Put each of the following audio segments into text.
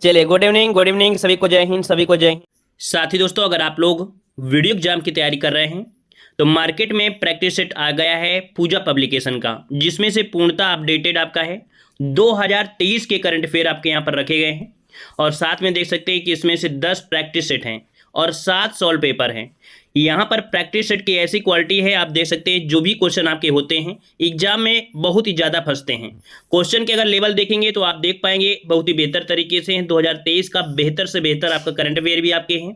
चलिए, good evening सभी को, जय हिंद, सभी को जय हिंद। साथी दोस्तों, अगर आप लोग वीडियो एग्जाम की तैयारी कर रहे हैं तो मार्केट में प्रैक्टिस सेट आ गया है पूजा पब्लिकेशन का, जिसमें से पूर्णतः अपडेटेड आपका है 2023 के करंट अफेयर आपके यहाँ पर रखे गए हैं। और साथ में देख सकते हैं कि इसमें से 10 प्रैक्टिस सेट हैं और 7 सॉल्व पेपर हैं। यहाँ पर प्रैक्टिस सेट की ऐसी क्वालिटी है, आप देख सकते हैं जो भी क्वेश्चन आपके होते हैं एग्जाम में बहुत ही ज़्यादा फंसते हैं। क्वेश्चन के अगर लेवल देखेंगे तो आप देख पाएंगे बहुत ही बेहतर तरीके से 2023 का बेहतर से बेहतर आपका करंट अफेयर भी आपके हैं।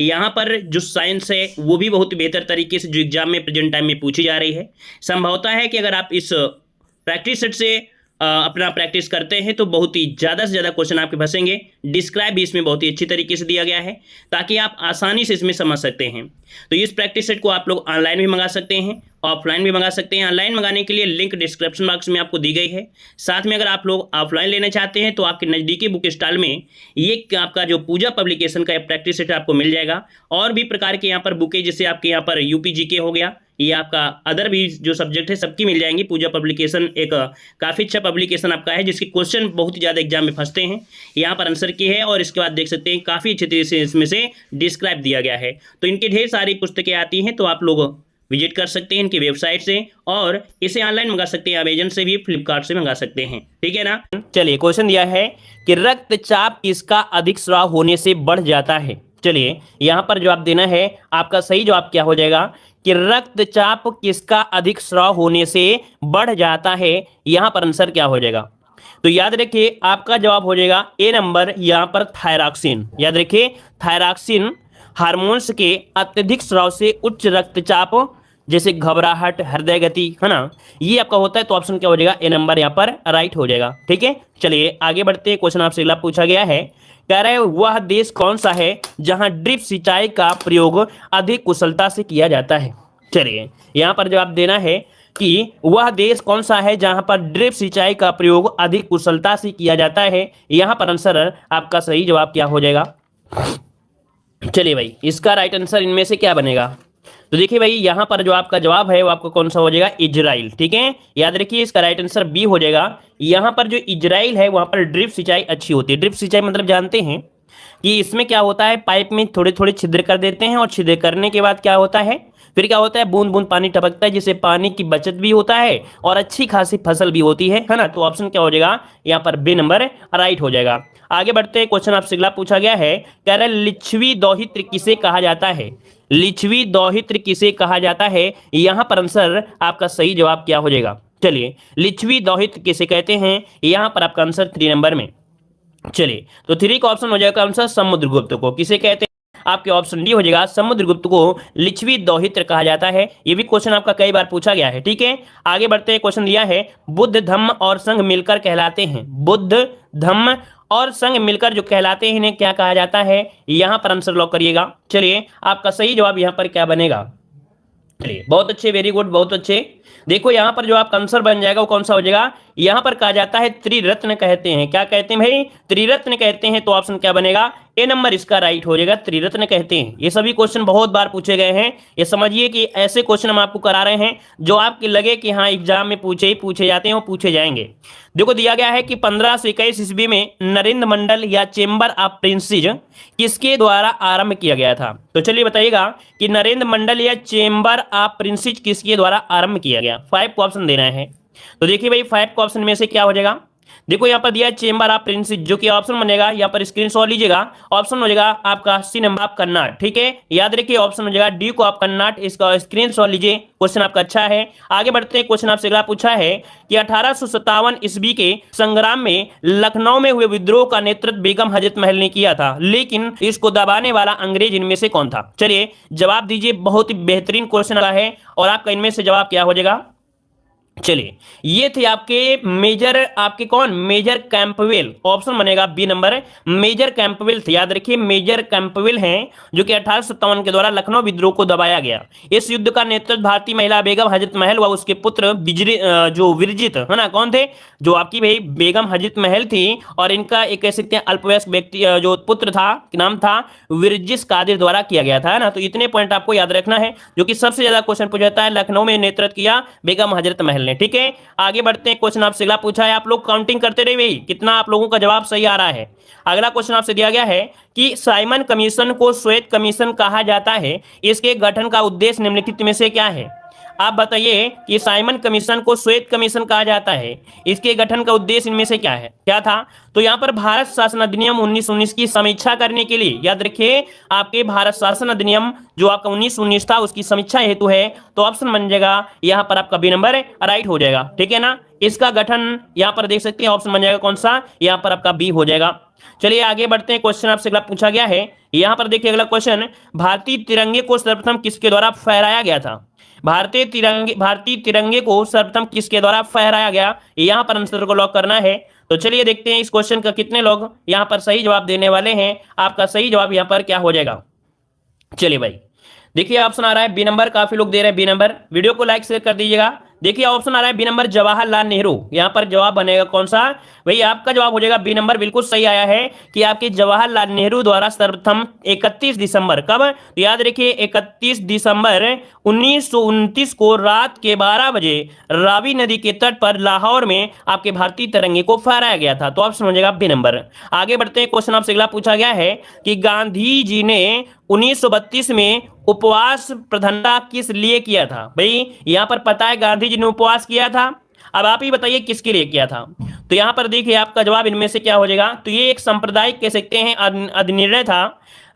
यहाँ पर जो साइंस है वो भी बहुत ही बेहतर तरीके से जो एग्जाम में प्रेजेंट टाइम में पूछी जा रही है। संभवता है कि अगर आप इस प्रैक्टिस सेट से अपना प्रैक्टिस करते हैं तो बहुत ही ज़्यादा से ज़्यादा क्वेश्चन आपके फंसेंगे। डिस्क्राइब भी इसमें बहुत ही अच्छी तरीके से दिया गया है ताकि आप आसानी से इसमें समझ सकते हैं। तो इस प्रैक्टिस सेट को आप लोग ऑनलाइन भी मंगा सकते हैं, ऑफलाइन भी मंगा सकते हैं। ऑनलाइन मंगाने के लिए लिंक डिस्क्रिप्शन बॉक्स में आपको दी गई है। साथ में अगर आप लोग ऑफलाइन लेना चाहते हैं तो आपके नज़दीकी बुक स्टॉल में ये आपका जो पूजा पब्लिकेशन का प्रैक्टिस सेट आपको मिल जाएगा। और भी प्रकार के यहाँ पर बुकें, जैसे आपके यहाँ पर UPGK हो गया, ये आपका अदर भी जो सब्जेक्ट है सबकी मिल जाएंगी। पूजा पब्लिकेशन एक काफ़ी अच्छा पब्लिकेशन आपका है जिसके क्वेश्चन बहुत ही ज़्यादा एग्जाम में फंसते हैं। यहाँ पर आंसर की है और इसके बाद देख सकते हैं काफ़ी अच्छे तरीके से इसमें से डिस्क्राइब दिया गया है। तो इनके ढेर सारी पुस्तकें आती हैं, तो आप लोग विजिट कर सकते हैं इनकी वेबसाइट से, और इसे ऑनलाइन मंगा सकते हैं, अमेजन से भी, फ्लिपकार्ट से मंगा सकते हैं। ठीक है ना। चलिए, क्वेश्चन दिया है कि रक्तचाप किसका अधिक स्राव होने से बढ़ जाता है। चलिए, यहाँ पर जवाब देना है। आपका सही जवाब क्या हो जाएगा कि रक्तचाप किसका अधिक स्राव होने से बढ़ जाता है। यहाँ पर आंसर क्या हो जाएगा, तो याद रखिए आपका जवाब हो जाएगा ए नंबर, यहाँ पर थायरॉक्सिन। याद रखिए, थायरॉक्सिन हार्मोन्स के अत्यधिक स्राव से उच्च रक्तचाप, जैसे घबराहट, हृदय गति, है ना, ये आपका होता है। तो ऑप्शन क्या हो जाएगा, ए नंबर यहाँ पर राइट हो जाएगा। ठीक है, चलिए आगे बढ़ते हैं। क्वेश्चन आपसे अगला पूछा गया है, कह रहे हैं वह देश कौन सा है जहां ड्रिप सिंचाई का प्रयोग अधिक कुशलता से किया जाता है। चलिए, यहाँ पर जवाब देना है कि वह देश कौन सा है जहां पर ड्रिप सिंचाई का प्रयोग अधिक कुशलता से किया जाता है। यहाँ पर आंसर आपका सही जवाब क्या हो जाएगा। चलिए भाई, इसका राइट आंसर इनमें से क्या बनेगा, तो देखिए भाई, यहाँ पर जो आपका जवाब है वो आपको कौन सा हो जाएगा, इजराइल। ठीक है, याद रखिए इसका राइट आंसर बी हो जाएगा। यहाँ पर जो इजराइल है वहाँ पर ड्रिप सिंचाई अच्छी होती है। ड्रिप सिंचाई मतलब जानते हैं कि इसमें क्या होता है, पाइप में थोड़े थोड़े छिद्र कर देते हैं और छिद्र करने के बाद क्या होता है, फिर क्या होता है, बूंद बूंद पानी टपकता है, जिससे पानी की बचत भी होता है और अच्छी खासी फसल भी होती है ना। तो ऑप्शन क्या हो जाएगा, यहाँ पर बी नंबर राइट हो जाएगा। आगे बढ़ते हैं। क्वेश्चन आपसे अगला पूछा गया है, कह रहे लिच्छवी दोहित्र किसे कहा जाता है। लिच्छवी दोहित्र किसे कहा जाता है। यहाँ पर आंसर आपका सही जवाब क्या हो जाएगा। चलिए, लिच्छवी दोहित्र किसे कहते हैं, यहाँ पर आपका आंसर 3 नंबर में। चलिए, तो 3 का ऑप्शन हो जाएगा आंसर समुद्रगुप्त को किसे कहते हैं। आपके ऑप्शन डी हो जाएगा, समुद्रगुप्त को लिच्छवी दोहित्र कहा जाता है। ये भी क्वेश्चन आपका कई बार पूछा गया है। ठीक है, आगे बढ़ते हैं। क्वेश्चन दिया है, बुद्ध धम्म और संघ मिलकर कहलाते हैं। बुद्ध धम्म और संघ मिलकर जो कहलाते हैं इन्हें क्या कहा जाता है। यहाँ पर आंसर लॉक करिएगा। चलिए, आपका सही जवाब यहाँ पर क्या बनेगा। चलिए, बहुत अच्छे, वेरी गुड, बहुत अच्छे। देखो यहाँ पर जो आपका आंसर बन जाएगा वो कौन सा हो जाएगा, यहाँ पर कहा जाता है त्रिरत्न कहते हैं। क्या कहते हैं भाई, त्रिरत्न कहते हैं। तो ऑप्शन क्या बनेगा, ए नंबर इसका राइट हो जाएगा, त्रिरत्न कहते हैं। ये सभी क्वेश्चन बहुत बार पूछे गए हैं। ये समझिए कि ऐसे क्वेश्चन हम आपको करा रहे हैं जो आपके लगे कि हाँ एग्जाम में पूछे जाते हैं, वो पूछे जाएंगे। देखो, दिया गया है कि 1521 ईस्वी में नरेंद्र मंडल या चेंबर ऑफ प्रिंसेस किसके द्वारा आरंभ किया गया था। तो चलिए बताइएगा कि नरेंद्र मंडल या चेंबर ऑफ प्रिंसेस किसके द्वारा आरंभ किया गया। 5 को ऑप्शन देना है। तो देखिए भाई, 5 को ऑप्शन में से क्या हो जाएगा, देखो यहाँ पर दिया है चेंबर ऑफ प्रिंसेस, जो कि ऑप्शन बनेगा, यहाँ पर स्क्रीनशॉट लीजिएगा। ऑप्शन हो जाएगा आपका सी नंबर ऑफ कर्नाट। ठीक है, याद रखिए ऑप्शन हो जाएगा डी को आप कर्नाट, इसका स्क्रीनशॉट लीजिए। क्वेश्चन आपका अच्छा है। आगे बढ़ते हैं। क्वेश्चन आपसे अगला पूछा है कि 1857 ईस्वी के संग्राम में लखनऊ में हुए विद्रोह का नेतृत्व बेगम हजरत महल ने किया था, लेकिन इसको दबाने वाला अंग्रेज इनमें से कौन था। चलिए जवाब दीजिए, बहुत ही बेहतरीन क्वेश्चन है और आपका इनमें से जवाब क्या हो जाएगा। चलिए, ये थे आपके मेजर, आपके कौन, मेजर कैंपवेल। ऑप्शन बनेगा बी नंबर, मेजर कैंपवेल थे। याद रखिए, मेजर कैंपवेल हैं जो कि 1857 के द्वारा लखनऊ विद्रोह को दबाया गया। इस युद्ध का नेतृत्व भारतीय महिला बेगम हजरत महल व उसके पुत्र जो विरजित, है ना, कौन थे, जो आपकी भाई बेगम हजरत महल थी और इनका एक कह सकते हैं अल्पवयस्क व्यक्ति जो पुत्र था, नाम था विरजिस कादिर द्वारा किया गया था, है ना। तो इतने पॉइंट आपको याद रखना है, जो कि सबसे ज्यादा क्वेश्चन पूछा जाता है, लखनऊ में नेतृत्व किया बेगम हजरत महल ने। लें। ठीक है, आगे बढ़ते हैं। क्वेश्चन आपसे अगला पूछा है, आप लोग काउंटिंग करते रहिए भाई कितना आप लोगों का जवाब सही आ रहा है। अगला क्वेश्चन आपसे दिया गया है कि साइमन कमीशन को श्वेत कमीशन कहा जाता है, इसके गठन का उद्देश्य निम्नलिखित में से क्या है। आप बताइए कि साइमन कमीशन को श्वेत कमीशन कहा जाता है, इसके गठन का उद्देश्य इनमें से क्या है, क्या था। तो यहाँ पर भारत शासन अधिनियम 1919 की समीक्षा करने के लिए, याद रखिए आपके भारत शासन अधिनियम जो आपका 1919 था उसकी समीक्षा हेतु है। तो ऑप्शन बन जाएगा यहाँ पर आपका बी नंबर राइट हो जाएगा। ठीक है ना, इसका गठन यहाँ पर देख सकते हैं, ऑप्शन बन जाएगा कौन सा, यहाँ पर आपका बी हो जाएगा। चलिए आगे बढ़ते हैं। क्वेश्चन आपसे अगला पूछा गया है, यहाँ पर देखिए अगला क्वेश्चन, भारतीय तिरंगे को सर्वप्रथम किसके द्वारा फहराया गया था। भारतीय तिरंगे को सर्वप्रथम किसके द्वारा फहराया गया, यहाँ पर आंसर को लॉक करना है। तो चलिए देखते हैं इस क्वेश्चन का कितने लोग यहाँ पर सही जवाब देने वाले हैं। आपका सही जवाब यहाँ पर क्या हो जाएगा। चलिए भाई देखिए ऑप्शन आ रहा है बी नंबर, काफी लोग दे रहे हैं बी नंबर, वीडियो को लाइक शेयर कर दीजिएगा। देखिए ऑप्शन आ रहा है बी नंबर जवाहरलाल नेहरू, यहाँ पर जवाब बनेगा कौन सा भाई, आपका जवाब हो जाएगा बी नंबर, बिल्कुल सही आया है कि आपके जवाहरलाल नेहरू द्वारा सर्वप्रथम 31 दिसंबर कब, तो याद रखिए 31 दिसंबर 1929 को रात के 12 बजे रावी नदी के तट पर लाहौर में आपके भारतीय तिरंगे को फहराया गया था। तो ऑप्शन हो जाएगा बी नंबर। आगे बढ़ते हैं। क्वेश्चन आपसे अगला पूछा गया है कि गांधी जी ने 1932 में उपवास प्रधानता किस लिए किया था। भाई यहाँ पर पता है गांधी जी ने उपवास किया था, अब आप ही बताइए किसके लिए किया था। तो यहाँ पर देखिए आपका जवाब इनमें से क्या हो जाएगा। तो ये एक सांप्रदायिक कह सकते हैं अधिनिर्णय था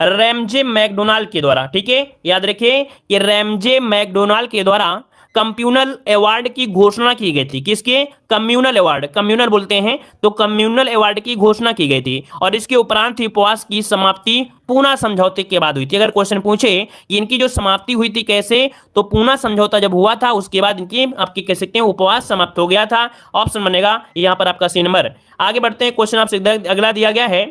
रैमजे मैकडोनाल्ड के द्वारा। ठीक है, याद रखिए कि रैमजे मैकडोनाल्ड के द्वारा कम्युनल अवार्ड की घोषणा की गई थी। किसके, कम्युनल अवार्ड, कम्युनल बोलते हैं तो कम्युनल अवार्ड की घोषणा की गई थी और इसके उपरांत ही उपवास की समाप्ति पूना समझौते के बाद हुई थी। अगर क्वेश्चन पूछे कि इनकी जो समाप्ति हुई थी कैसे, तो पूना समझौता जब हुआ था उसके बाद इनकी आपकी कह सकते हैं उपवास समाप्त हो गया था। ऑप्शन बनेगा यहाँ पर आपका सी नंबर। आगे बढ़ते हैं। क्वेश्चन आपसे अगला दिया गया है,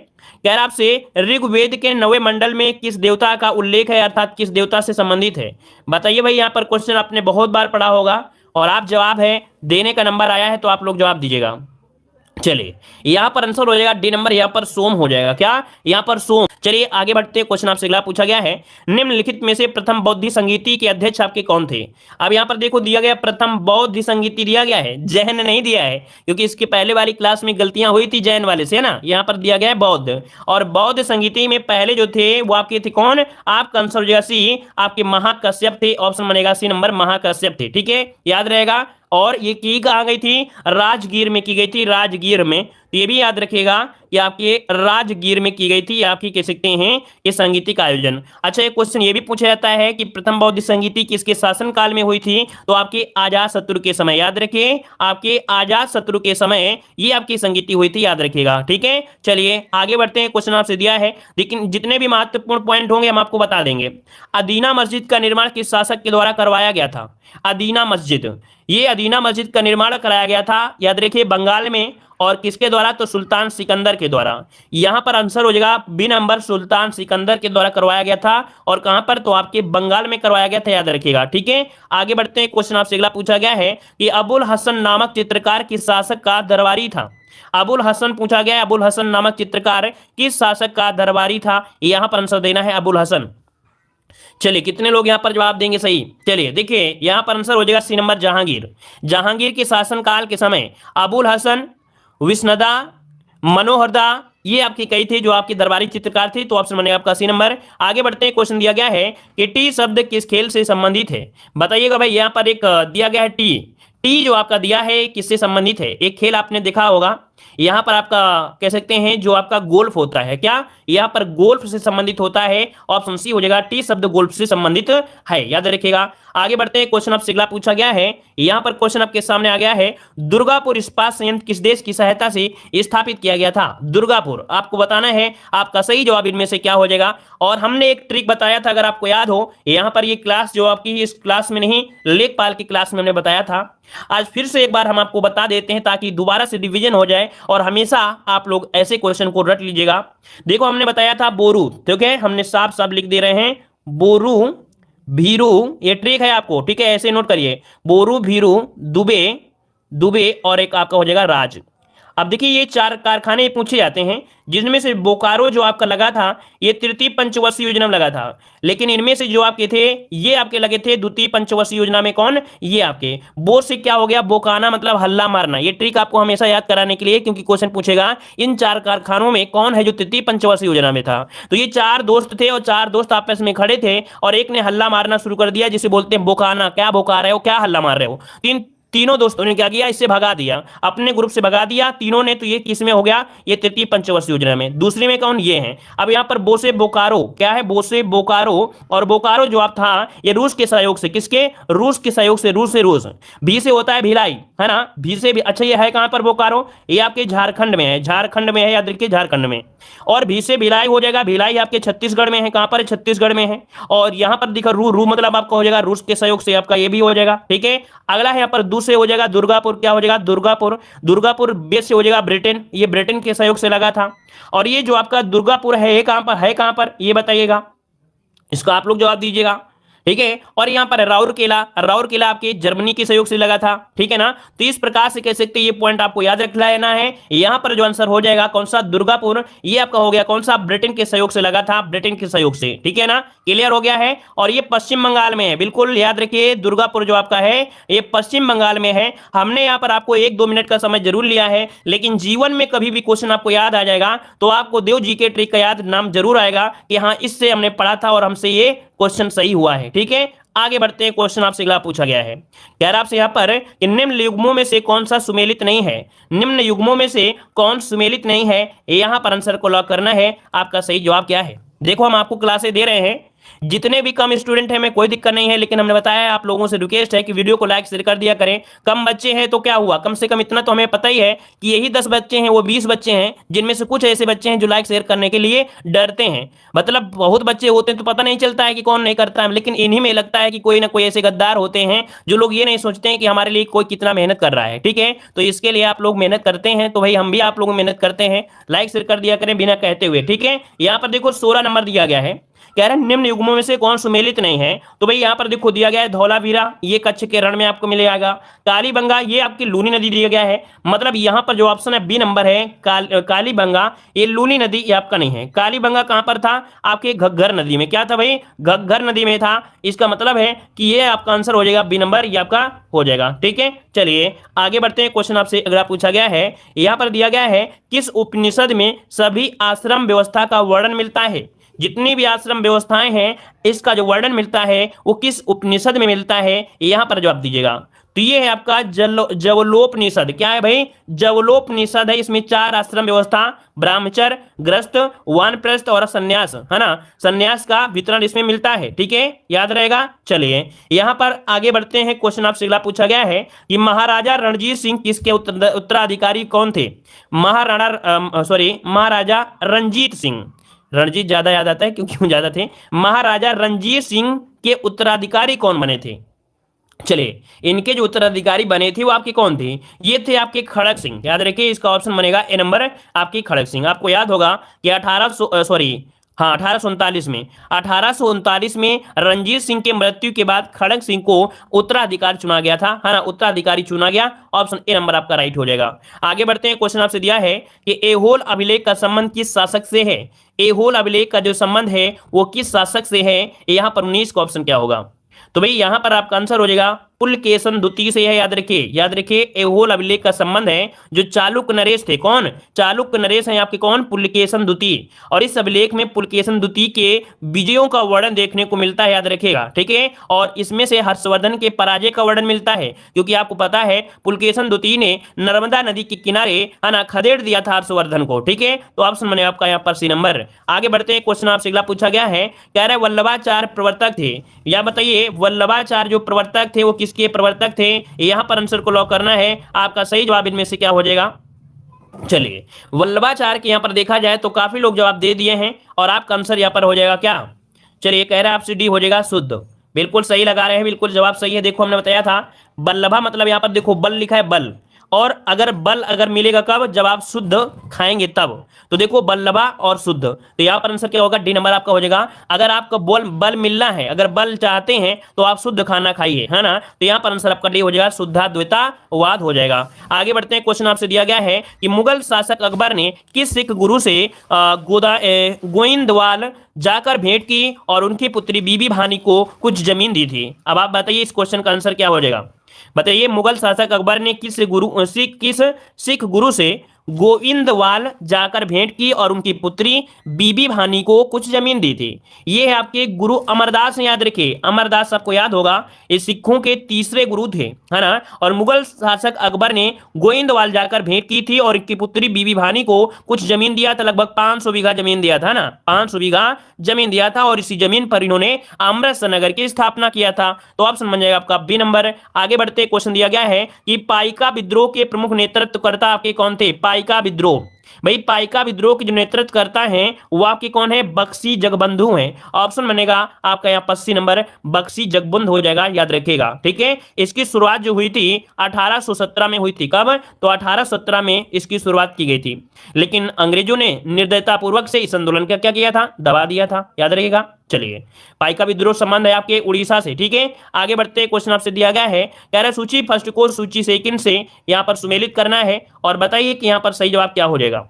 कह रहा आपसे ऋग्वेद के 9वें मंडल में किस देवता का उल्लेख है, अर्थात किस देवता से संबंधित है। बताइए भाई, यहाँ पर क्वेश्चन आपने बहुत बार पढ़ा होगा और आप जवाब है देने का नंबर आया है तो आप लोग जवाब दीजिएगा। चलिए यहां पर आंसर हो जाएगा डी नंबर, यहां पर सोम हो जाएगा, क्या यहां पर सोम। चलिए आगे बढ़ते हैं। क्वेश्चन आपसे अगला पूछा गया है, निम्नलिखित में से प्रथम बौद्ध संगीति के अध्यक्ष आपके कौन थे। अब यहां पर देखो दिया गया प्रथम बौद्ध संगीति दिया गया है, जैन नहीं दिया है, क्योंकि इसके पहले वाली क्लास में गलतियां हुई थी जैन वाले से, है ना। यहां पर दिया गया है बौद्ध, और बौद्ध संगीति में पहले जो थे वो आपके थे कौन, आपका आंसर हो जाएगा सी, आपके महाकश्यप थे। ऑप्शन बनेगा सी नंबर, महाकश्यप थे। ठीक है, याद रहेगा। और ये की कहाँ गई थी, राजगीर में की गई थी, राजगीर में। तो ये भी याद रखिएगा कि आपके राजगीर में की गई थी, आपकी कह सकते हैं ये संगीति का आयोजन। अच्छा, एक क्वेश्चन ये भी पूछा जाता है कि प्रथम बौद्ध संगीति किसके शासनकाल में हुई थी, तो आपके आजाद शत्रु के समय। याद रखिए आपके आजाद शत्रु के समय ये आपकी संगीति हुई थी, याद रखिएगा। ठीक है, चलिए आगे बढ़ते हैं। क्वेश्चन आपसे दिया है, लेकिन जितने भी महत्वपूर्ण पॉइंट होंगे हम आपको बता देंगे। अदीना मस्जिद का निर्माण किस शासक के द्वारा करवाया गया था। अदीना मस्जिद, ये अदीना मस्जिद का निर्माण कराया गया था, याद रखिए बंगाल में, और किसके द्वारा, तो सुल्तान सिकंदर के द्वारा। यहां पर आंसर हो जाएगा बी नंबर, सुल्तान सिकंदर के द्वारा करवाया गया था। और कहां पर, तो आपके बंगाल में करवाया गया था, याद रखिएगा। ठीक है, आगे बढ़ते हैं। क्वेश्चन आपसे अगला पूछा गया है कि अबुल हसन नामक चित्रकार किस शासक का दरबारी था। अबुल हसन पूछा गया है, अबुल हसन नामक चित्रकार किस शासक का दरबारी था, यहां पर आंसर देना है अबुल हसन। चलिए कितने लोग यहां पर जवाब देंगे सही। चलिए देखिए यहां पर आंसर हो जाएगा सी नंबर, जहांगीर। जहांगीर के शासनकाल के समय अबुल हसन, विष्णुदा, मनोहरदा, ये आपकी कई थे जो आपके दरबारी चित्रकार थे। तो ऑप्शन बनेगा आपका सी नंबर। आगे बढ़ते हैं। क्वेश्चन दिया गया है कि टी शब्द किस खेल से संबंधित है। बताइएगा भाई, यहां पर एक दिया गया है टी, टी जो आपका दिया है किससे संबंधित है। एक खेल आपने देखा होगा, यहां पर आपका कह सकते हैं जो आपका गोल्फ होता है, क्या यहां पर गोल्फ से संबंधित होता है। ऑप्शन सी हो जाएगा, टी शब्द गोल्फ से संबंधित है, याद रखिएगा। आगे बढ़ते हैं। क्वेश्चन आपसे अगला पूछा गया है, यहां पर क्वेश्चन आपके सामने आ गया है, दुर्गापुर इस्पात संयंत्र किस देश की सहायता से स्थापित किया गया था। दुर्गापुर आपको बताना है, आपका सही जवाब इनमें से क्या हो जाएगा। और हमने एक ट्रिक बताया था, अगर आपको याद हो, यहां पर ये क्लास जो आपकी इस क्लास में नहीं, लेखपाल की क्लास में हमने बताया था। आज फिर से एक बार हम आपको बता देते हैं ताकि दोबारा से रिवीजन हो जाए और हमेशा आप लोग ऐसे क्वेश्चन को रट लीजिएगा। देखो हमने बताया था बोरू, ठीक है, हमने साफ साफ लिख दे रहे हैं बोरू भीरू, ये ट्रिक है आपको, ठीक है, ऐसे नोट करिए, बोरू भीरू दुबे, दुबे और एक आपका हो जाएगा राज। अब देखिए ये 4 कारखाने पूछे जाते हैं, जिनमें से बोकारो जो आपका लगा था ये तृतीय पंचवर्षीय योजना में लगा था, लेकिन इनमें से जो आपके थे ये आपके लगे थे द्वितीय पंचवर्षीय योजना में। कौन? ये आपके। बो से क्या हो गया? बोकाना मतलब हल्ला मारना। ये ट्रिक आपको हमेशा याद कराने के लिए, क्योंकि क्वेश्चन पूछेगा इन 4 कारखानों में कौन है जो तृतीय पंचवर्षीय योजना में था। तो ये 4 दोस्त थे और 4 दोस्त आपस में खड़े थे और एक ने हल्ला मारना शुरू कर दिया, जिसे बोलते हैं बोकाना। क्या बोका रहे हो, क्या हल्ला मार रहे हो? तीनों दोस्तों ने क्या किया? इससे भगा दिया, अपने ग्रुप से भगा दिया तीनों ने। तो ये किस में हो गया? ये तृतीय पंचवर्षीय योजना में। दूसरे में कौन? ये है। अब यहाँ पर बोसे बोकारो क्या है? बोसे बोकारो। और बोकारो जो आप था ये रूस के सहयोग से, किसके? रूस के सहयोग से। रूस से रूस। भी से होता है भिलाई, है ना? भी से भी। अच्छा ये है कहां पर बोकारो? ये आपके झारखंड में है। झारखंड में है, याद रखिए झारखंड में। और भी से भिलाई हो जाएगा। भिलाई आपके छत्तीसगढ़ में है। कहां पर? छत्तीसगढ़ में है। और यहां पर दिखा रू, रू मतलब आपका हो जाएगा रूस के सहयोग से, आपका ये भी हो जाएगा। ठीक है। अगला है यहाँ पर दू से हो जाएगा दुर्गापुर। क्या हो जाएगा? दुर्गापुर। दुर्गापुर बे से हो जाएगा ब्रिटेन। ये ब्रिटेन के सहयोग से लगा था। और ये जो आपका दुर्गापुर है ये कहां पर है? कहां पर ये बताइएगा, इसका आप लोग जवाब दीजिएगा। ठीक है। और यहां पर राउरकेला। राउरकेला आपके जर्मनी के सहयोग से लगा था। ठीक है ना? तो इस प्रकार से कह सकते हैं, ये पॉइंट आपको याद रख लेना है। यहां पर जो आंसर हो जाएगा कौन सा? दुर्गापुर। ये आपका हो गया कौन सा? ब्रिटेन के सहयोग से लगा था। ब्रिटेन के सहयोग से। ठीक है ना? क्लियर हो गया है। और ये पश्चिम बंगाल में है। बिल्कुल याद रखिए, दुर्गापुर जो आपका है ये पश्चिम बंगाल में है। हमने यहाँ पर आपको 1-2 मिनट का समय जरूर लिया है, लेकिन जीवन में कभी भी क्वेश्चन आपको याद आ जाएगा तो आपको देव जी के ट्रिक का याद नाम जरूर आएगा कि हाँ इससे हमने पढ़ा था और हमसे ये क्वेश्चन सही हुआ है। ठीक है। आगे बढ़ते हैं। क्वेश्चन आपसे अगला पूछा गया है, कह रहा आपसे यहाँ पर कि निम्न युग्मों में से कौन सा सुमेलित नहीं है? निम्न युग्मों में से कौन सुमेलित नहीं है? यहाँ पर आंसर को लॉक करना है। आपका सही जवाब क्या है? देखो हम आपको क्लासें दे रहे हैं, जितने भी कम स्टूडेंट हैं, में कोई दिक्कत नहीं है, लेकिन हमने बताया आप लोगों से रिक्वेस्ट है कि वीडियो को लाइक शेयर कर दिया करें। कम बच्चे हैं तो क्या हुआ, कम से कम इतना तो हमें पता ही है कि यही 10 बच्चे हैं वो 20 बच्चे हैं, जिनमें से कुछ ऐसे बच्चे हैं जो लाइक शेयर करने के लिए डरते हैं। मतलब बहुत बच्चे होते हैं तो पता नहीं चलता है कि कौन नहीं करता है, लेकिन इन्हीं में लगता है कि कोई ना कोई ऐसे गद्दार होते हैं जो लोग ये नहीं सोचते हैं कि हमारे लिए कोई कितना मेहनत कर रहा है। ठीक है। तो इसके लिए आप लोग मेहनत करते हैं, तो भाई हम भी आप लोगों मेहनत करते हैं, लाइक शेयर कर दिया करें बिना कहते हुए। ठीक है। यहाँ पर देखो 16 नंबर दिया गया है, कह रहे हैं निम्न युग्मों में से कौन सुमेलित नहीं है? तो भाई यहां पर देखो दिया गया है धौलावीरा, ये कच्छ के रण में आपको मिलेगा। कालीबंगा ये आपकी लूनी नदी दिया गया है, मतलब यहां पर जो ऑप्शन है बी नंबर है कालीबंगा, ये लूनी नदी ये आपका नहीं है। कालीबंगा कहां पर था? आपके घग्गर नदी में। क्या था भाई? घग्गर नदी में था। इसका मतलब है कि ये आपका आंसर हो जाएगा बी नंबर, ये आपका हो जाएगा। ठीक है। चलिए आगे बढ़ते हैं। क्वेश्चन आपसे अगला पूछा गया है, यहां पर दिया गया है किस उपनिषद में सभी आश्रम व्यवस्था का वर्णन मिलता है? जितनी भी आश्रम व्यवस्थाएं हैं इसका जो वर्णन मिलता है वो किस उपनिषद में मिलता है? यहां पर जवाब दीजिएगा। तो ये है आपका जवलोपनिषद। क्या है भाई? जवलोपनिषद है। इसमें 4 आश्रम व्यवस्था, ब्रह्मचर्य, गृहस्थ, वानप्रस्थ और सन्यास, है ना? सन्यास का वितरण इसमें मिलता है। ठीक है, याद रहेगा। चलिए यहां पर आगे बढ़ते हैं। क्वेश्चन आपसे अगला पूछा गया है कि महाराजा रणजीत सिंह किसके उत्तराधिकारी कौन थे? महाराजा रणजीत सिंह। रणजीत ज्यादा याद आता है क्योंकि वो ज्यादा थे। महाराजा रणजीत सिंह के उत्तराधिकारी कौन बने थे? चलिए इनके जो उत्तराधिकारी बने थे वो आपके कौन थे? ये थे आपके खड़क सिंह। याद रखिए इसका ऑप्शन बनेगा ए नंबर, आपकी खड़क सिंह। आपको याद होगा कि 1839 में रणजीत सिंह के मृत्यु के बाद खड़क सिंह को उत्तराधिकारी चुना गया था, है ना? उत्तराधिकारी चुना गया। ऑप्शन ए नंबर आपका राइट हो जाएगा। आगे बढ़ते हैं। क्वेश्चन आपसे दिया है कि एहोल अभिलेख का संबंध किस शासक से है? एहोल अभिलेख का जो संबंध है वो किस शासक से है? यहां पर 19 का ऑप्शन क्या होगा? तो भाई यहां पर आपका आंसर हो जाएगा पुलकेशन द्वितीय से है। याद रखिए एहोल अभिलेख का संबंध है जो चालुक्य नरेश थे। कौन? चालुक्य नरेश है आपके कौन? पुलकेशन द्वितीय। और इस अभिलेख में पुलकेशन द्वितीय के विजयों का वर्णन देखने को मिलता है। याद रखिएगा। ठीक है। और इसमें से हर्षवर्धन के पराजय का वर्णन मिलता है, क्योंकि आपको पता है पुलकेशन द्वितीय ने नर्मदा नदी के किनारे, है ना, खदेड़ दिया था हर्षवर्धन को। ठीक है। तो ऑप्शन बने आपका यहाँ पर सी नंबर। आगे बढ़ते हैं। क्वेश्चन आपसे अगला पूछा गया है, कह रहे वल्लभाचार्य प्रवर्तक थे। या बताइए वल्लभाचार्य जो प्रवर्तक थे वो किसके प्रवर्तक थे? यहां पर आंसर को लॉक करना है। आपका सही जवाब इनमें से क्या हो जाएगा? चलिए वल्लभाचार्य के यहां पर देखा जाए तो काफी लोग जवाब दे दिए हैं और आपका आंसर यहां पर हो जाएगा क्या? चलिए कह रहा है आपसे डी हो जाएगा शुद्ध। बिल्कुल सही लगा रहे हैं, बिल्कुल जवाब सही है। देखो हमने बताया था वल्लभा मतलब यहां पर देखो बल लिखा है, बल, और अगर बल अगर मिलेगा कब, जब आप शुद्ध खाएंगे तब। तो देखो बल्लभा और शुद्ध, तो यहाँ पर आंसर क्या होगा, डी नंबर आपका हो जाएगा। अगर आपको बल बल मिलना है, अगर बल चाहते हैं तो आप शुद्ध खाना खाइए, है ना। तो यहाँ पर आंसर आपका डी हो जाएगा, शुद्धाद्वैतावाद हो जाएगा। आगे बढ़ते हैं, क्वेश्चन आपसे दिया गया है कि मुगल शासक अकबर ने किस सिख गुरु से गोइंदवाल जाकर भेंट की और उनकी पुत्री बीबी भानी को कुछ जमीन दी थी। अब आप बताइए इस क्वेश्चन का आंसर क्या हो जाएगा। बताइए मुगल शासक अकबर ने किस सिख गुरु से गोइंदवाल जाकर भेंट की और उनकी पुत्री बीबी भानी को कुछ जमीन दी थी। ये है आपके गुरु अमरदास हैं, याद रखिए अमरदास आपको याद होगा, ये सिखों के तीसरे गुरु थे, है ना। और मुगल शासक अकबर ने गोइंदवाल जाकर भेंट की थी और उनकी पुत्री बीबी भानी को कुछ जमीन दिया था, लगभग 500 बीघा जमीन दिया था ना, 500 बीघा जमीन दिया था और इसी जमीन पर इन्होंने अमृतसर नगर की स्थापना किया था। तो ऑप्शन बन जाएगा आपका बी नंबर। आगे बढ़ते क्वेश्चन दिया गया है कि पाइका विद्रोह के प्रमुख नेतृत्वकर्ता आपके कौन थे। पाइका विद्रोह, भाई पाइका विद्रोह के जो नेतृत्व करता है वो आपके कौन है, बख्शी जगबंधु हैं। ऑप्शन बनेगा आपका यहाँ 85 नंबर, बख्शी जगबंधु हो जाएगा, याद रखिएगा, ठीक है। इसकी शुरुआत जो हुई थी 1817 में हुई थी, कब, तो 1817 में इसकी शुरुआत की गई थी, लेकिन अंग्रेजों ने निर्दयता पूर्वक से इस आंदोलन का क्या किया था, दबा दिया था, याद रखिएगा। चलिए पाइका विद्रोह संबंध है आपके उड़ीसा से, ठीक है। आगे बढ़ते क्वेश्चन आपसे दिया गया है, कह रहा है सूची फर्स्ट को सूची सेकंड से यहाँ पर सुमेलित करना है और बताइए कि यहाँ पर सही जवाब क्या हो जाएगा।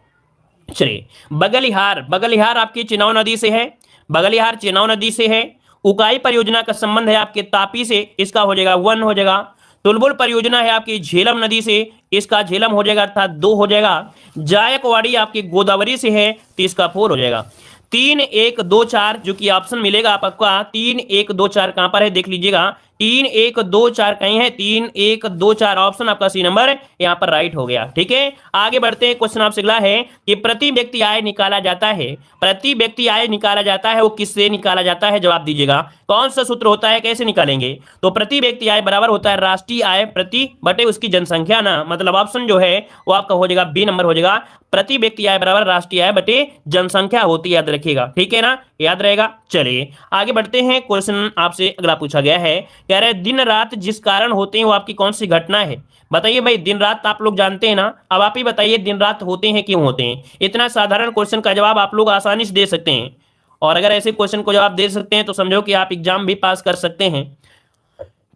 चलिए बगलिहार, बगलिहार आपकी चिनाव नदी से है, बगलिहार चिनाव नदी से है। उकाई परियोजना का संबंध है आपके तापी से, इसका हो जाएगा 1 हो जाएगा। तुलबुल परियोजना है आपकी झेलम नदी से, इसका झेलम हो जाएगा अर्थात 2 हो जाएगा। जायकवाड़ी आपकी गोदावरी से है, तो इसका 4 हो जाएगा। 3 1 2 4 जो कि ऑप्शन मिलेगा आपका 3 1 2 4 कहां पर है देख लीजिएगा, 3 1 2 4 कहीं है, 3 1 2 4 ऑप्शन आपका सी नंबर यहां पर राइट हो गया, ठीक है। आगे बढ़ते हैं, क्वेश्चन आपसे अगला है कि प्रति व्यक्ति आय निकाला जाता है, प्रति व्यक्ति आय निकाला जाता है वो किससे निकाला जाता है, जवाब दीजिएगा। कौन सा सूत्र होता है, कैसे निकालेंगे, तो प्रति व्यक्ति आय बराबर होता है राष्ट्रीय आय प्रति बटे उसकी जनसंख्या ना, मतलब ऑप्शन जो है वो आपका हो जाएगा बी नंबर हो जाएगा, प्रति व्यक्ति आय बराबर राष्ट्रीय आय बटे जनसंख्या होती है, याद रखिएगा, ठीक है ना, याद रहेगा। चलिए आगे बढ़ते हैं, क्वेश्चन आपसे अगला पूछा गया है, कह रहे दिन रात जिस कारण होते हैं वो आपकी कौन सी घटना है। बताइए भाई दिन रात आप लोग जानते हैं ना, अब आप ही बताइए दिन रात होते हैं क्यों होते हैं। इतना साधारण क्वेश्चन का जवाब आप लोग आसानी से दे सकते हैं, और अगर ऐसे क्वेश्चन को जवाब दे सकते हैं तो समझो कि आप एग्जाम भी पास कर सकते हैं।